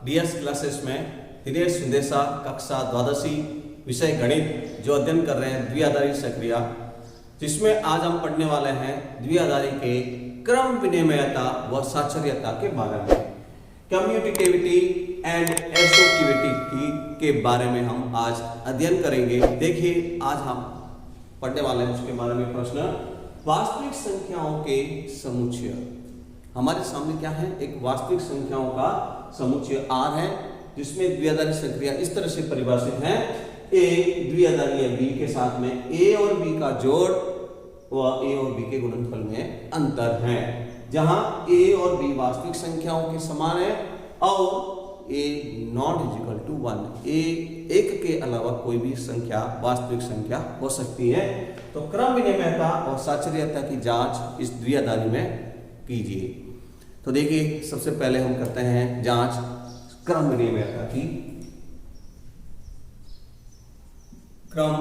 DS classes में दिनेश सुंदेसा कक्षा द्वादशी विषय गणित जो अध्ययन कर रहे हैं द्विआधारी सक्रिया, जिसमें आज हम पढ़ने वाले हैं द्विआधारी के क्रम विनिमयता व साचर्यता के बारे में। कम्यूटेटिविटी एंड एसोसिएटिविटी के बारे में हम आज अध्ययन करेंगे। देखिए आज हम पढ़ने वाले हैं उसके बारे में प्रश्न। वास्तविक संख्याओं के समुच्चय। हमारे सामने क्या है? एक वास्तविक संख्याओं का समुच्चय R है, जिसमें द्विआधारी सक्रिया इस तरह से परिभाषित है। A द्विआधारी B के साथ में A और B का जोड़ व A और B के गुणनफल में अंतर है, जहां A और B वास्तविक संख्याओं के समान है और A not equal to 1, A एक के अलावा कोई भी संख्या वास्तविक संख्या हो सकती है। तो क्रम विनिमयता और साचर्यता की जांच इस द्विआधारी में कीजिए। तो देखिए सबसे पहले हम करते हैं जांच क्रम विनिमयता की। क्रम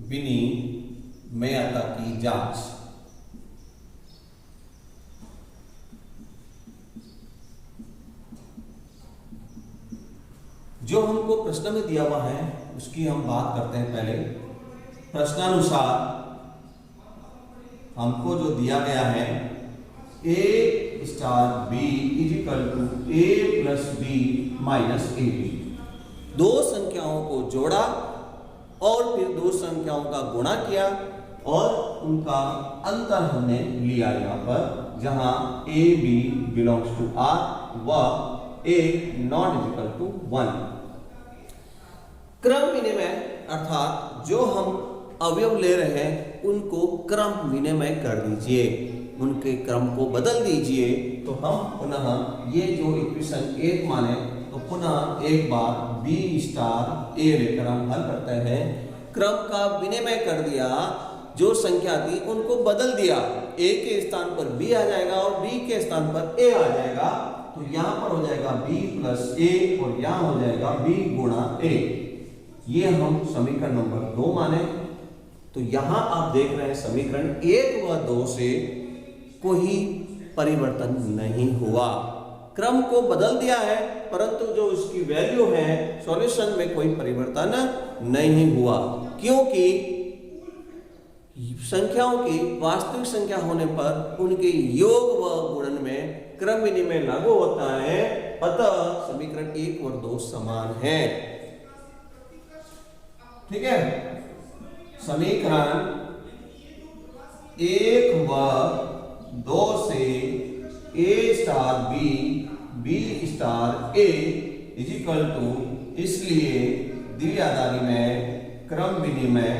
विनिमयता की जांच। जो हमको प्रश्न में दिया हुआ है उसकी हम बात करते हैं। पहले प्रश्नानुसार हमको जो दिया गया है A star B is equal to A plus B minus AB। दो संख्याओं को जोड़ा और फिर दो संख्याओं का गुणा किया और उनका अंतर हमने लिया यहाँ पर, जहां AB बिलोंग्स टू R व A नॉट इक्वल टू 1। क्रम विनिमय अर्थात जो हम अवयव ले रहे हैं उनको क्रम विनिमय कर दीजिए, उनके क्रम को बदल दीजिए। तो हम पुनः ये जो इक्वेशन 1 माने तो पुनः एक बार B स्टार A लेकर हम हल करते हैं। क्रम का विनिमय कर दिया, जो संख्या थी उनको बदल दिया, A के स्थान पर B आ जाएगा और B के स्थान पर A आ जाएगा। तो यहां पर हो जाएगा B प्लस A और यहां हो जाएगा B गुणा A। ये हम समीकरण नंबर 2 माने। तो यहां आप देख रहे हैं समीकरण 1 व 2 से कोई परिवर्तन नहीं हुआ, क्रम को बदल दिया है, परंतु जो उसकी वैल्यू है सॉल्यूशन में कोई परिवर्तन नहीं हुआ, क्योंकि संख्याओं की वास्तविक संख्या होने पर उनके योग व गुणन में क्रम विनिमय लागू होता है। अतः समीकरण 1 और 2 समान है। ठीक है, समीकरण 1 व 2 से A star B B star A is equal to, इसलिए द्विआधारी में क्रम विनिमय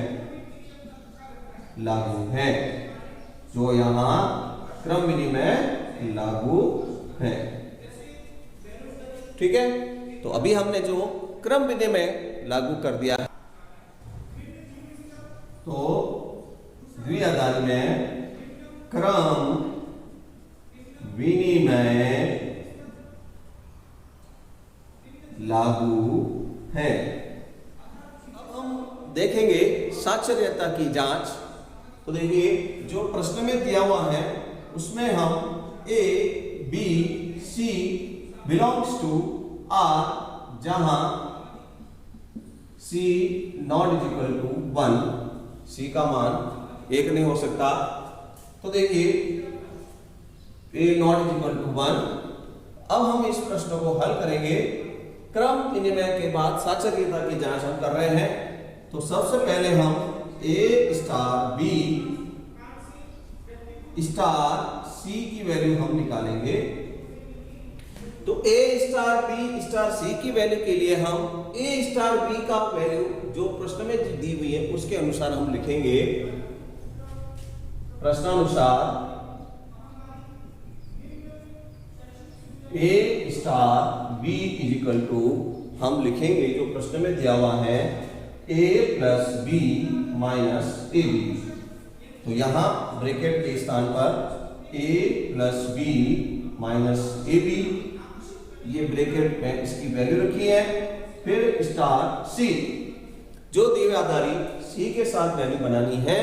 लागू है। जो यहां क्रम विनिमय लागू है। ठीक है, तो अभी हमने जो क्रम विनिमय लागू कर दिया है, तो द्विआधारी में क्रम विनिमय लागू है। अब हम देखेंगे साचर्यता की जांच। तो देखिए जो प्रश्न में दिया हुआ है उसमें हम A B C belongs to R, जहां C not is equal to 1, C का मान 1 नहीं हो सकता। तो देखिए A not is equal to 1। अब हम इस प्रश्न को हल करेंगे। क्रम विनिमय के बाद साचर्यता की जांच हम कर रहे हैं। तो सबसे पहले हम A star B star C की वैल्यू हम निकालेंगे। तो A star B star C की वैल्यू के लिए हम A स्टार B का वैल्यू जो प्रश्न में दी हुई है उसके अनुसार हम लिखेंगे। प्रश्नानुसार A star B is equal to, हम लिखेंगे जो प्रश्न में दिया हुआ है A plus B minus AB। तो यहां ब्रैकेट के स्थान पर A plus B minus AB, ये ब्रैकेट में इसकी वैल्यू रखी है। फिर स्टार C, जो द्विआधारी C के साथ वैल्यू बनानी है।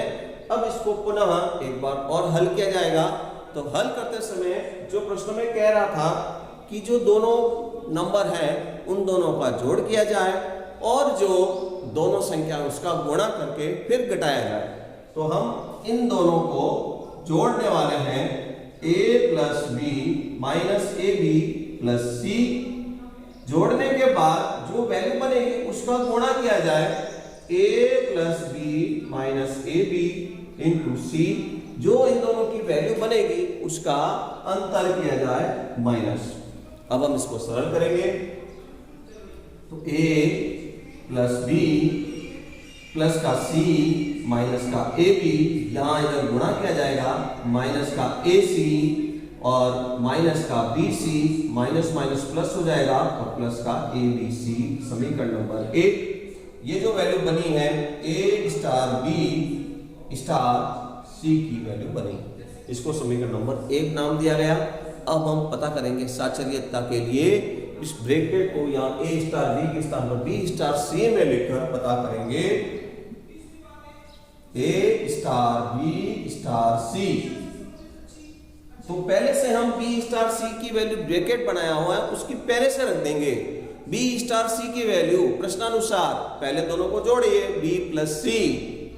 अब इसको पुनः एक बार और हल किया जाएगा। तो हल करते समय जो प्रश्न में कह रहा था कि जो दोनों नंबर है उन दोनों का जोड़ किया जाए और जो दोनों संख्या उसका गुणा करके फिर घटाया जाए। तो हम इन दोनों को जोड़ने वाले हैं a plus B minus A B plus C. जोड़ने के बाद जो वैल्यू बनेगी उसका गुणा किया जाए a plus B minus A B into C. जो इन दोनों की वैल्यू बनेगी उसका अंतर किया जाए माइनस। अब हम इसको सरल करेंगे तो a प्लस बी प्लस का सी माइनस का ए बी, यहां इधर गुणा किया जाएगा माइनस का ए सी और माइनस का B C, minus minus plus हो जाएगा और प्लस का ए बी सी। समीकरण नंबर 1। ये जो वैल्यू बनी है ए स्टार बी स्टार सी की वैल्यू बनी, इसको समीकरण नंबर 1 नाम दिया गया। अब हम पता करेंगे साचर्यता के लिए इस ब्रैकेट को यहाँ ए स्टार बी के स्थान पर बी स्टार सी में लिखकर पता करेंगे ए स्टार बी स्टार सी। तो पहले से हम बी स्टार सी की वैल्यू ब्रैकेट बनाया हुआ है उसकी पहले से रख देंगे। बी स्टार सी की वैल्यू प्रश्नानुसार पहले दोनों को जोड़िए बी प्लस सी,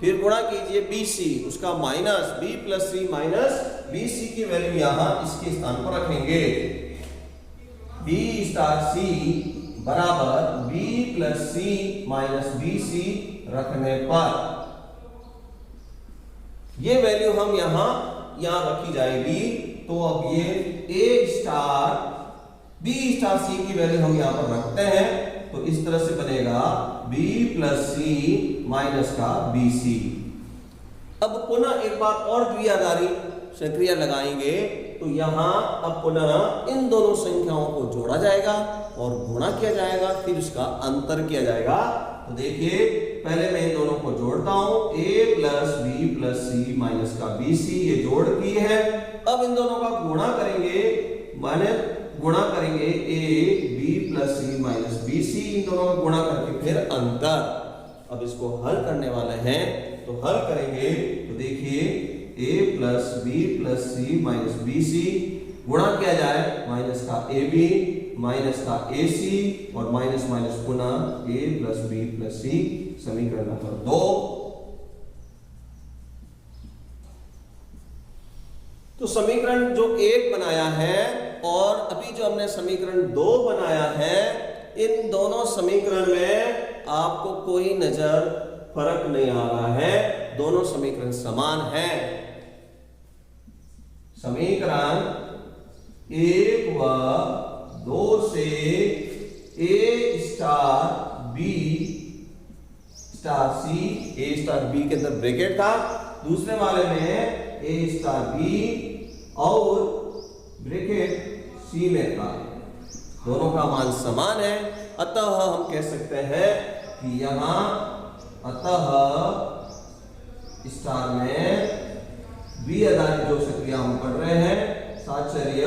फिर गुणा कीजिए बी सी, उसका minus B plus C minus B सी की वैल्यू यहां इसके स्थान पर रखेंगे। बी स्टार सी बराबर B plus C minus B सी रखने पर ये वैल्यू हम यहां रखी जाएगी। तो अब ये ए स्टार बी स्टार सी की वैल्यू हम यहां पर रखते हैं तो इस तरह से बनेगा b प्लस सी माइनस का बी सी। अब पुनः एक बार और द्विआधारी संक्रिया लगाएंगे तो यहां अब पुनः इन दोनों संख्याओं को जोड़ा जाएगा और गुणा किया जाएगा, फिर उसका अंतर किया जाएगा। तो देखिए पहले मैं इन दोनों को जोड़ता हूं a plus B plus C minus का बी सी, ये जोड़ की है। अब इन दोनों का गुणा करेंगे, माने गुणा करेंगे a b plus C minus B C, इन दोनों का गुणा करके फिर अंतर। अब इसको हल करने वाले हैं तो हल करेंगे तो देखिए a plus B plus C minus B C, गुणा किया जाए माइनस का ए बी माइनस का ए सी और माइनस माइनस पुनः a प्लस बी प्लस सी। समीकरण नंबर 2। तो समीकरण जो 1 बनाया है और अभी जो हमने समीकरण 2 बनाया है, इन दोनों समीकरण में आपको कोई नजर फर्क नहीं आ रहा है, दोनों समीकरण समान है। समीकरण 1 व 2 से ए स्टार बी स्टार सी, ए स्टार बी के अंदर ब्रैकेट था, दूसरे वाले में ए स्टार बी और ब्रैकेट सी में था, दोनों का मान समान है। अतः हम कह सकते हैं कि यहां अतः स्टार में द्विआधारी जो संक्रिया हम पढ़ रहे हैं साचर्य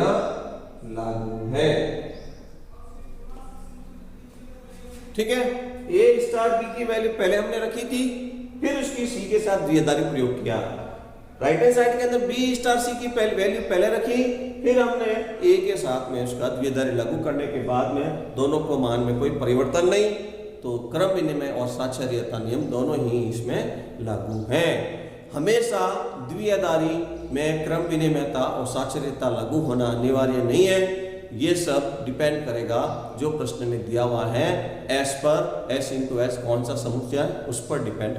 लागू है। ठीक है, ए स्टार बी की वैल्यू पहले हमने रखी थी, फिर उसकी सी के साथ द्विआधारी प्रयोग किया। राइट हैंड साइड के अंदर बी स्टार सी की वैल्यू पहले रखी, फिर हमने ए के साथ में उसका द्विआधारी लागू करने के बाद में दोनों को मान में कोई परिवर्तन नहीं, तो क्रम विनिमय और साचर्यता नियम दोनों ही इसमें लागू हैं। हमेशा द्विआधारी में क्रम विनिमयता और साचर्यता लागू होना अनिवार्य नहीं है, ये सब डिपेंड करेगा जो प्रश्न में दिया हुआ है एस पर, एस इंटू एस कौन सा समुच्चय है उस पर डिपेंड